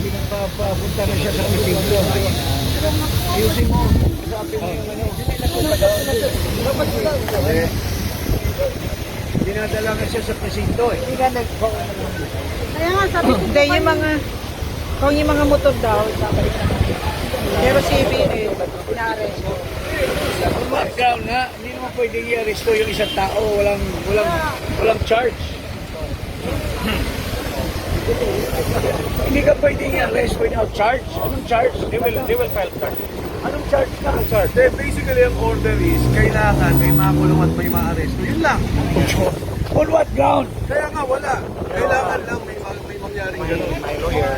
Pinapapunta na siya sa Pilipino. Ayusin mo. Sabi mo yung ano. Dinadala nga siya sa presinto eh. Kaya nga sabi ko, Hindi, yung mga motor daw, babalik na natin. Pero si Ebines, pinares. Kung background nga, hindi naman pwedeng i-arresto yung isang tao. Walang charge. Hindi ka pwedeng i-arrest without charge. Anong charge? They will file charge. Anong charge ka? Anong charge? Basically, ang order is, kailangan may makulong at may maaresto. Yun lang. On what ground? Kaya nga, wala. Kailangan lang may mangyaring gano'n. My lawyer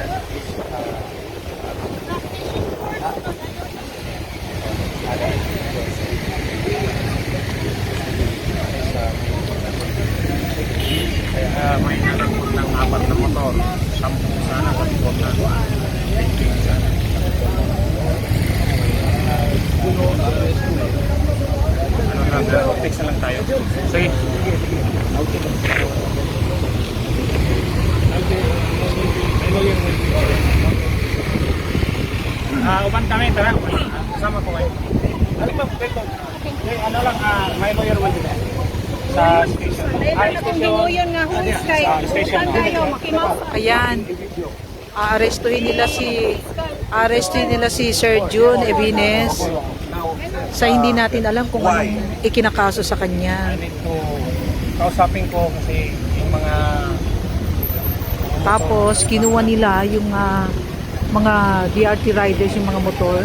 may nalagpot ng 4 na motor, 10 sana, 10 na. Ano lang, text na lang tayo. Sige. Upan kami, tara. Kasama ko kayo. Ano ba, ano lang, my lawyer will be there. Sa station. dahil na kung dinguyon nga huwis kayo. Saan kayo, makimaw. Ayan. Aarestuhin nila si Sir June Ebines sa hindi natin alam kung anong ikinakaso sa kanya. I need to kausapin ko kasi yung mga Tapos kinuha nila yung mga DRT riders, yung mga motor.